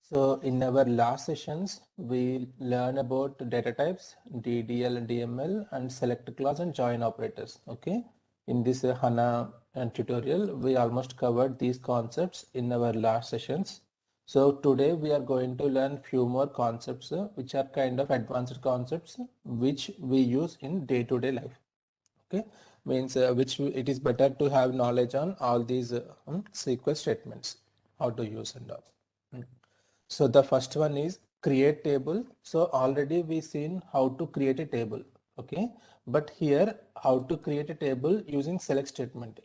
So in our last sessions, we learn about data types, DDL and DML, and select clause and join operators. Okay. In this HANA tutorial, we almost covered these concepts in our last sessions. So today we are going to learn few more concepts, which are kind of advanced concepts, which we use in day-to-day life. Okay. Means it is better to have knowledge on all these SQL statements, how to use and all. So the first one is create table. So already we seen how to create a table. Okay. But here how to create a table using select statement.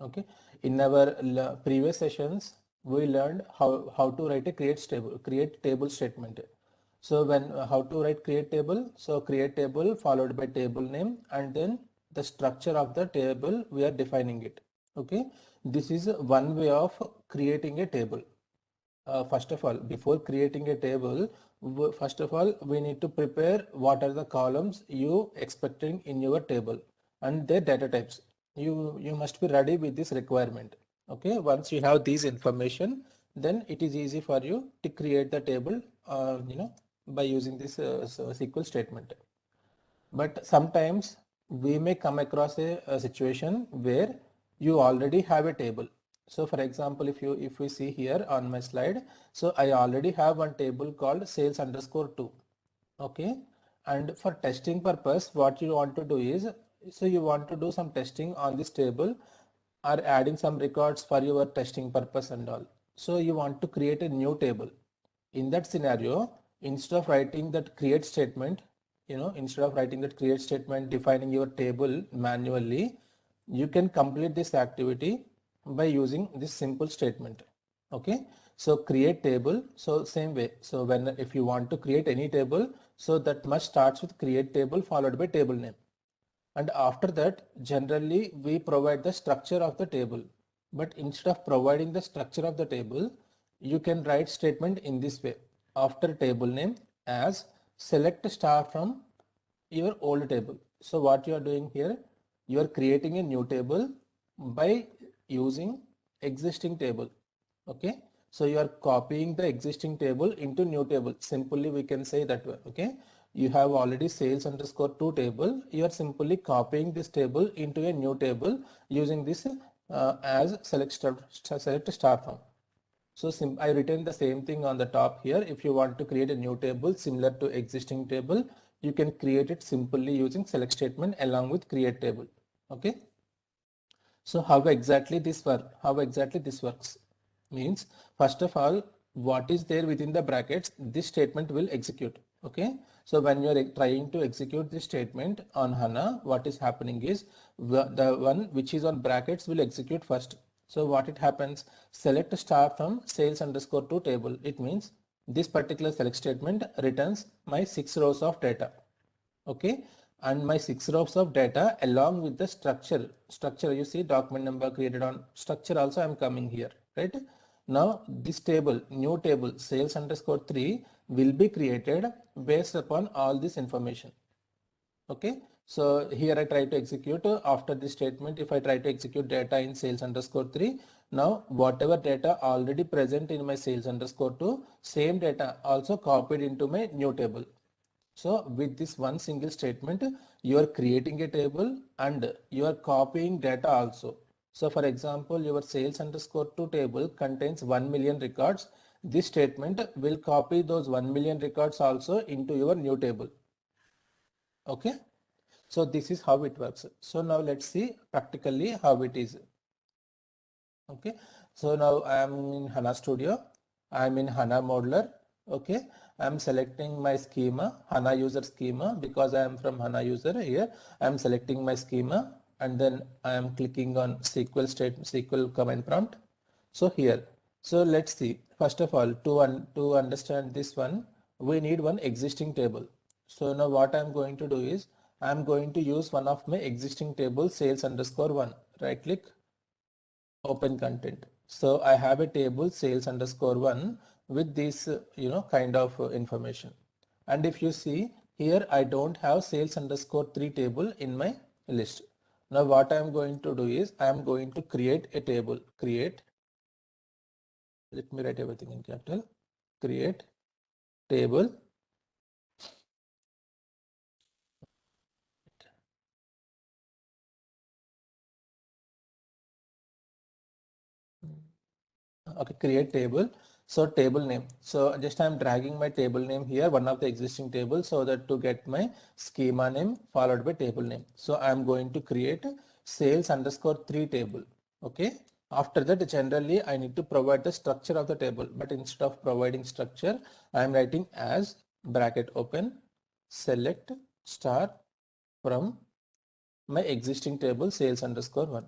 Okay. In our previous sessions, we learned how to write a create table statement. So when how to write create table. So create table followed by table name and then the structure of the table we are defining it. Okay. This is one way of creating a table. First of all, before creating a table, first of all, we need to prepare what are the columns you expecting in your table and their data types. You must be ready with this requirement. Okay. Once you have these information, then it is easy for you to create the table, by using this SQL statement. But sometimes we may come across a situation where you already have a table. So for example, if we see here on my slide, so I already have one table called sales underscore 2. Okay. And for testing purpose, what you want to do is, so you want to do some testing on this table or adding some records for your testing purpose and all. So you want to create a new table. In that scenario, instead of writing that create statement, instead of writing that create statement, defining your table manually, you can complete this activity by using this simple statement. Okay. So create table. So same way. So if you want to create any table, so that must starts with create table followed by table name. And after that, generally we provide the structure of the table. But instead of providing the structure of the table, you can write statement in this way. After table name as select star from your old table. So what you are doing here, you are creating a new table by using existing table. Okay. So you are copying the existing table into new table. Simply we can say that way. Okay. You have already sales underscore 2 table. You are simply copying this table into a new table using this as select star from. So I written the same thing on the top here. If you want to create a new table similar to existing table, you can create it simply using select statement along with create table. Okay. So how exactly this works means, first of all, what is there within the brackets, this statement will execute. Okay. So when you are trying to execute this statement on HANA, what is happening is the one which is on brackets will execute first. So what it happens, select star from sales underscore 2 table. It means this particular select statement returns my 6 rows of data. Okay. And my 6 rows of data along with the structure, you see document number created on structure also I'm coming here, right? Now this table, new table sales underscore 3 will be created based upon all this information. Okay. So here I try to execute after this statement. If I try to execute data in sales underscore 3, now whatever data already present in my sales underscore 2, same data also copied into my new table. So with this one single statement, you are creating a table and you are copying data also. So for example, your sales underscore 2 table contains 1 million records. This statement will copy those 1 million records also into your new table. Okay. So this is how it works. So now let's see practically how it is. Okay. So now I am in HANA Studio. I am in HANA Modeler. Okay. I am selecting my schema, HANA user schema, because I am from HANA user here. I am selecting my schema and then I am clicking on SQL command prompt. So here, so let's see. First of all, to understand this one, we need one existing table. So now what I'm going to do is I'm going to use one of my existing table sales underscore 1. Right click, open content. So I have a table sales underscore 1 with this kind of information. And if you see here, I don't have sales underscore 3 table in my list. Now what I am going to do is I am going to create a table. Let me write everything in capital. create table. Okay, create table. So table name. So just I'm dragging my table name here, one of the existing tables, so that to get my schema name followed by table name. So I'm going to create sales underscore 3 table. Okay. After that, generally I need to provide the structure of the table, but instead of providing structure, I'm writing as bracket open, select star from my existing table sales underscore 1.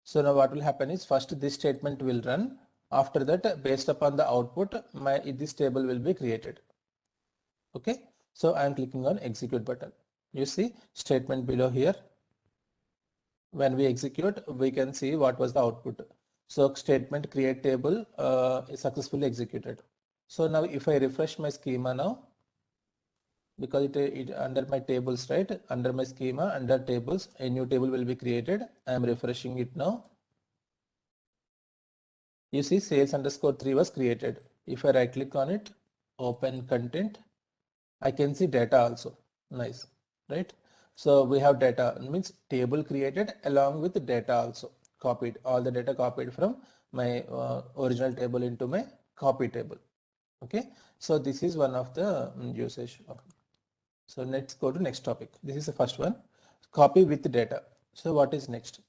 So now what will happen is first this statement will run. After that, based upon the output, this table will be created. Okay. So I am clicking on execute button. You see statement below here. When we execute, we can see what was the output. So statement create table is successfully executed. So now if I refresh my schema now, because it under my tables, right? Under my schema, under tables, a new table will be created. I am refreshing it now. You see sales underscore 3 was created. If I right click on it, open content, I can see data also. Nice, right? So we have data, means table created along with the data also copied, all the data copied from my original table into my copy table. Okay, so this is one of the usage of. So let's go to next topic. This is the first one, copy with data. So what is next?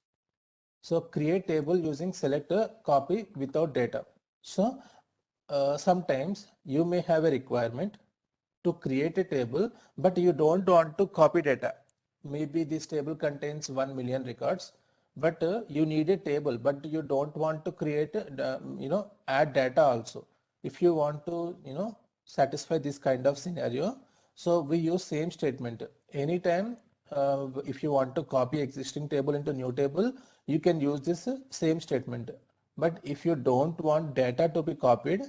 So create table using select a copy without data. So sometimes you may have a requirement to create a table, but you don't want to copy data. Maybe this table contains 1 million records, but you need a table, but you don't want to create, add data also. If you want to, satisfy this kind of scenario, so we use same statement. Anytime, if you want to copy existing table into new table, you can use this same statement. But if you don't want data to be copied,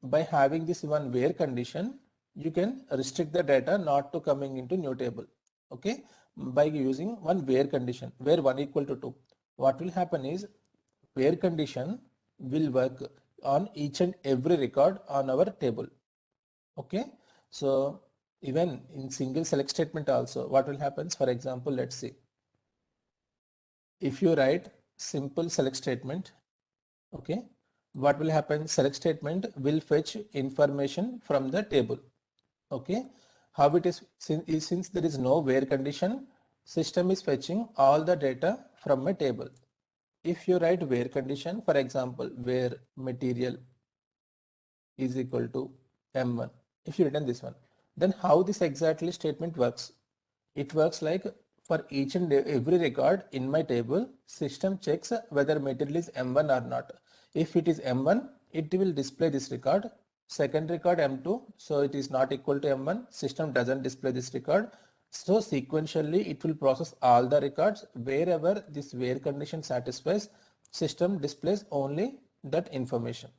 by having this one where condition, you can restrict the data not to coming into new table. Okay, by using one where condition, where 1 equal to 2. What will happen is where condition will work on each and every record on our table. Okay, so even in single select statement also, what will happen? For example, let's see. If you write simple select statement, okay, what will happen? Select statement will fetch information from the table. Okay, how it is, since there is no where condition, system is fetching all the data from my table. If you write where condition, for example, where material is equal to M1, if you written this one, then how this exactly statement works? It works like for each and every record in my table, system checks whether material is M1 or not. If it is M1, it will display this record. Second record M2, so it is not equal to M1, system doesn't display this record. So sequentially it will process all the records. Wherever this where condition satisfies, system displays only that information.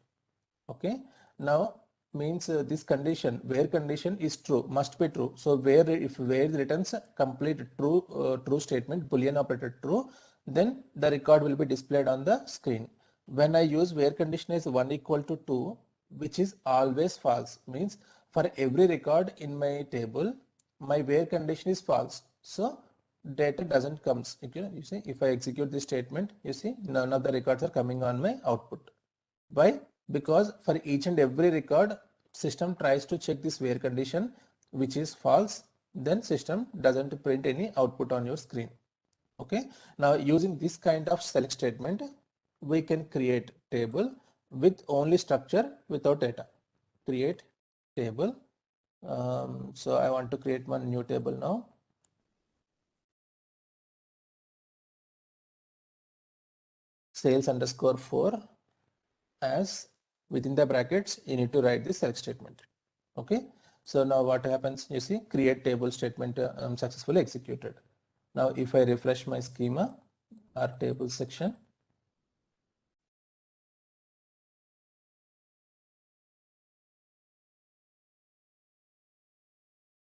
Okay, now means this condition, where condition is true, must be true. So where, if where returns complete true, true statement, boolean operator true, then the record will be displayed on the screen. When I use where condition is 1 equal to 2, which is always false, means for every record in my table, my where condition is false. So data doesn't comes. You see, if I execute this statement, you see none of the records are coming on my output. Why? Because for each and every record, system tries to check this where condition, which is false, then system doesn't print any output on your screen. Okay, now using this kind of select statement, we can create table with only structure without data. Create table. So I want to create one new table now. Sales underscore 4, as within the brackets you need to write the select statement. Okay, so now what happens, you see create table statement successfully executed. Now if I refresh my schema or table section,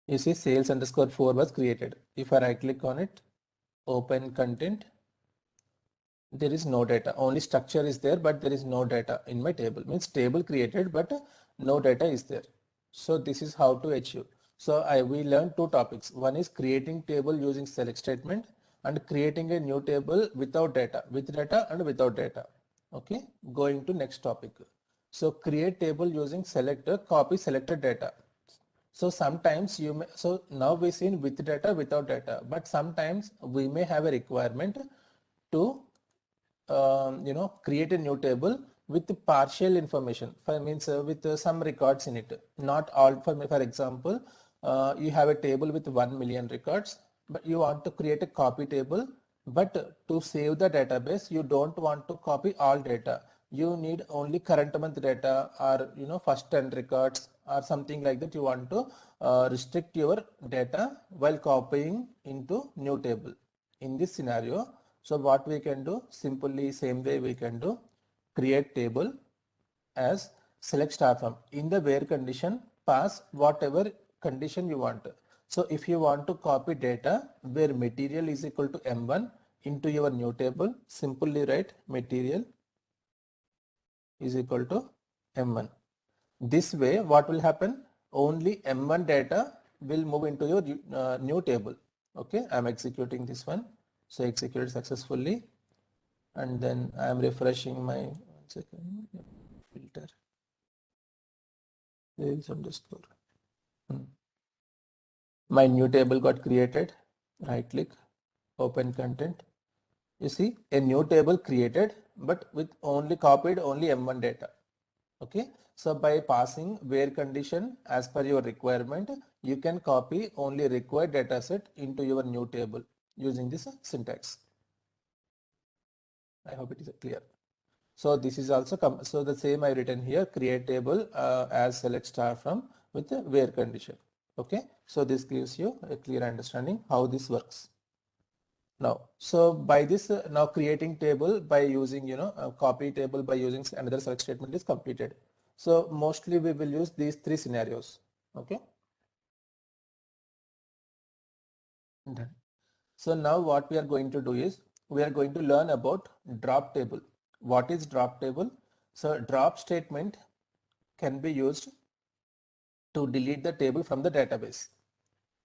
you see sales underscore 4 was created. If I right click on it, open content, there is no data, only structure is there, but there is no data in my table. Means table created, but no data is there. So this is how to achieve. So we learned two topics. One is creating table using select statement and creating a new table without data, with data and without data. Okay, going to next topic. So create table using selector, copy selected data. So sometimes you may, so now we seen with data, without data, but sometimes we may have a requirement to create a new table with partial information, for means with some records in it, not all. For example, you have a table with 1 million records, but you want to create a copy table, but to save the database you don't want to copy all data. You need only current month data, or first 10 records or something like that. You want to restrict your data while copying into new table. In this scenario, so what we can do, simply same way we can do, create table as select star from. In the where condition, pass whatever condition you want. So if you want to copy data where material is equal to M1 into your new table, simply write material is equal to M1. This way what will happen? Only M1 data will move into your new table. Okay, I am executing this one. So executed successfully, and then I am refreshing my 1 second filter sales underscore. My new table got created. Right click, open content. You see a new table created, but with only copied only M1 data. Okay, so by passing where condition as per your requirement, you can copy only required data set into your new table using this syntax. I hope it is clear. So this is also so the same I written here, create table as select star from with the where condition. Okay, so this gives you a clear understanding how this works. Now, so by this now creating table by using a copy table by using another select statement is completed. So mostly we will use these three scenarios. Okay. Done. So now what we are going to do is we are going to learn about drop table. What is drop table? So drop statement can be used to delete the table from the database.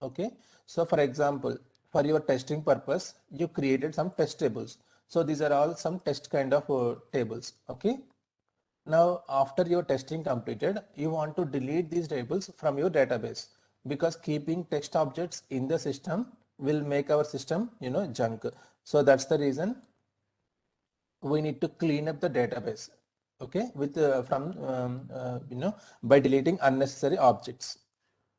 Okay. So for example, for your testing purpose, you created some test tables. So these are all some test kind of tables. Okay. Now after your testing completed, you want to delete these tables from your database, because keeping text objects in the system will make our system junk. So that's the reason we need to clean up the database. Okay, with from by deleting unnecessary objects.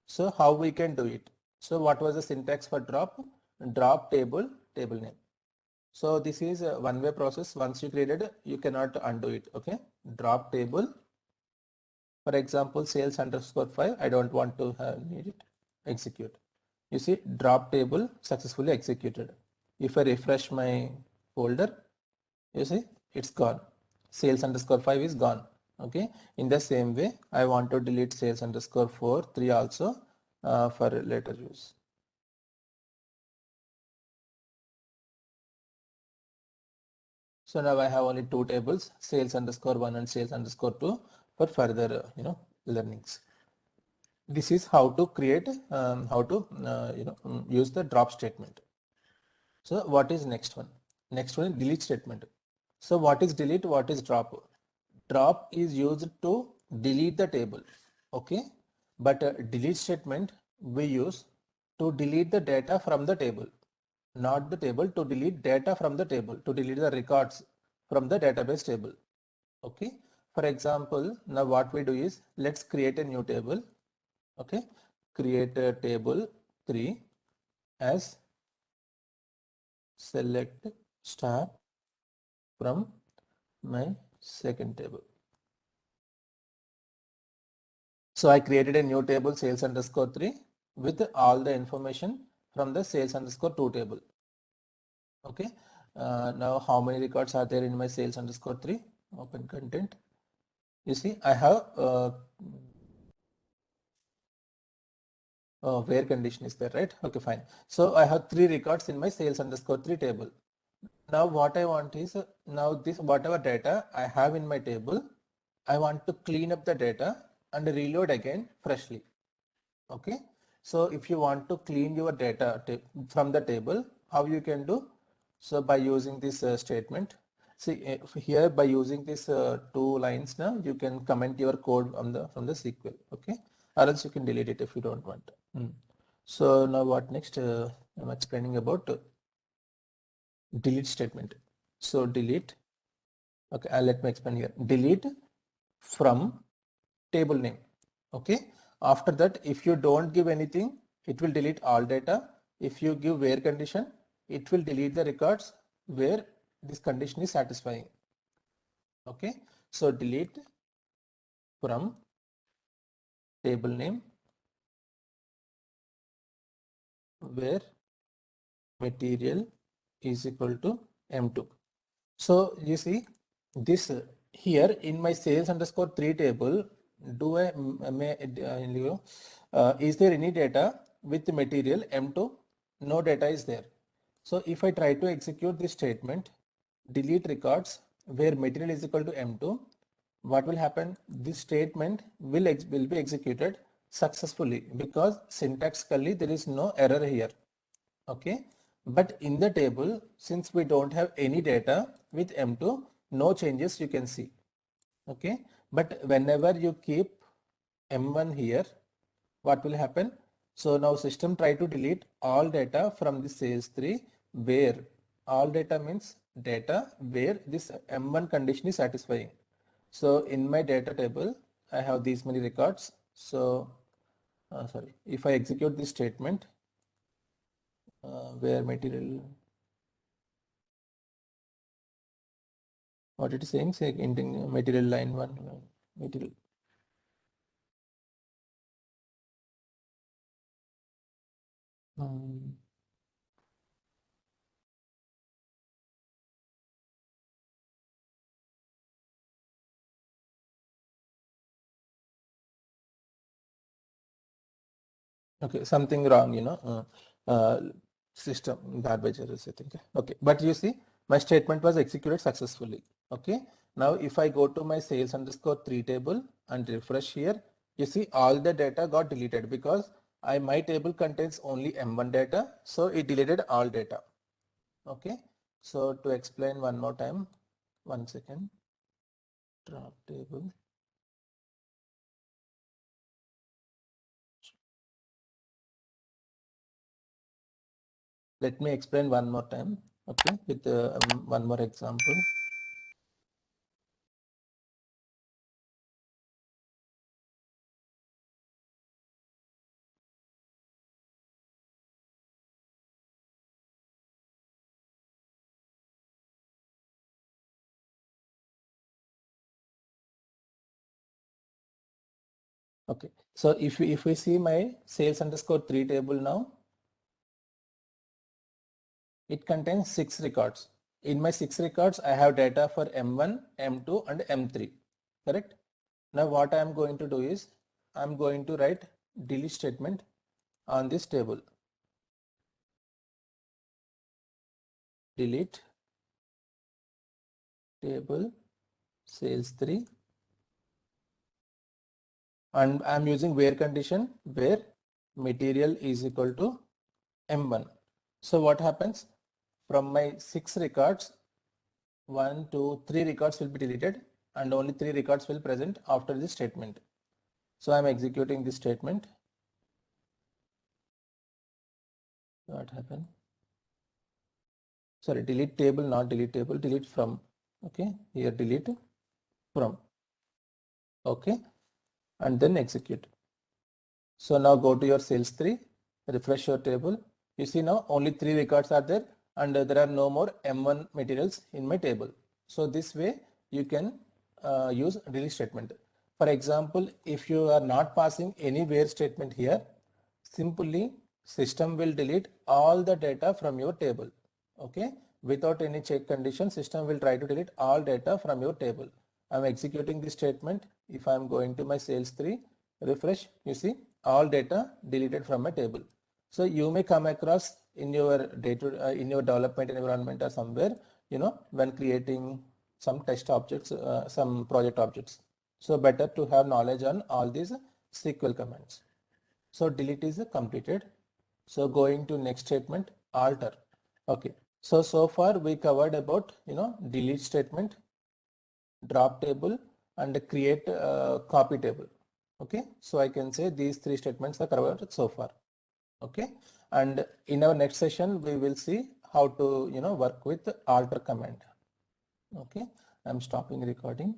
So how we can do it? So what was the syntax for drop? Drop table, table name. So this is a one-way process. Once you created, you cannot undo it. Okay, drop table. For example, sales underscore 5. I don't want to need it. Execute. You see, drop table successfully executed. If I refresh my folder, you see it's gone. Sales underscore 5 is gone. Okay, in the same way I want to delete sales underscore 4 3 also for later use. So now I have only two tables, sales underscore 1 and sales underscore 2 for further learnings. This is how to create how to use the drop statement. So what is next one? Next one is delete statement. So what is delete? What is drop? Drop is used to delete the table. Okay, but delete statement we use to delete the data from the table, not the table, to delete data from the table, to delete the records from the database table. Okay, for example, now what we do is let's create a new table. Okay, create a table 3 as select star from my second table. So I created a new table sales underscore 3 with all the information from the sales underscore 2 table. Okay. Now how many records are there in my sales underscore 3? Open content. You see I have where condition is there, right? Okay, fine. So I have 3 records in my sales underscore 3 table. Now what I want is, now this whatever data I have in my table, I want to clean up the data and reload again freshly. Okay. So if you want to clean your data from the table, how you can do? So by using this statement, see here by using these two lines now, you can comment your code from the SQL. Okay. Or else you can delete it if you don't want. So now what next? I'm explaining about delete statement. So delete. Okay, let me explain here. Delete from table name. Okay. After that, if you don't give anything, it will delete all data. If you give where condition, it will delete the records where this condition is satisfying. Okay. So delete from table name where material is equal to M2. So you see this here in my sales underscore 3 table, do I is there any data with the material M2? No data is there. So if I try to execute this statement, delete records where material is equal to M2, what will happen? This statement will be executed successfully because syntactically there is no error here. Okay. But in the table, since we don't have any data with M2, no changes you can see. Okay. But whenever you keep M1 here, what will happen? So now system try to delete all data from the sales 3 where all data means data where this M1 condition is satisfying. So in my data table, I have these many records. So sorry, if I execute this statement, where material, what it is saying, say ending material line 1 material. Okay, something wrong, system garbage errors, I think. Okay, but you see, my statement was executed successfully. Okay, now if I go to my sales underscore 3 table and refresh here, you see all the data got deleted because my table contains only M1 data, so it deleted all data. Okay, so to explain one more time, 1 second, drop table. Let me explain one more time, okay, with one more example. Okay, so if we see my sales underscore 3 table now, it contains 6 records. In my 6 records, I have data for M1, M2 and M3, correct? Now what I am going to do is, I am going to write delete statement on this table. Delete table sales 3, and I am using where condition where material is equal to M1. So what happens? From my 6 records, 1, 2, 3 records will be deleted and only 3 records will present after this statement. So I'm executing this statement. What happened? Sorry, delete table, not delete table, delete from. Okay, here delete from. Okay, and then execute. So now go to your sales 3, refresh your table. You see now only 3 records are there and there are no more M1 materials in my table. So this way you can use delete statement. For example, if you are not passing any where statement here, simply system will delete all the data from your table. Okay, without any check condition, system will try to delete all data from your table. I'm executing this statement. If I'm going to my sales 3, refresh, you see all data deleted from my table. So you may come across in your in your development environment or somewhere, when creating some test objects, some project objects. So better to have knowledge on all these SQL commands. So delete is completed. So going to next statement, alter. Okay. So far we covered about, delete statement, drop table, and create copy table. Okay. So I can say these three statements are covered so far. Okay. And in our next session, we will see how to, work with alter command. Okay. I'm stopping recording.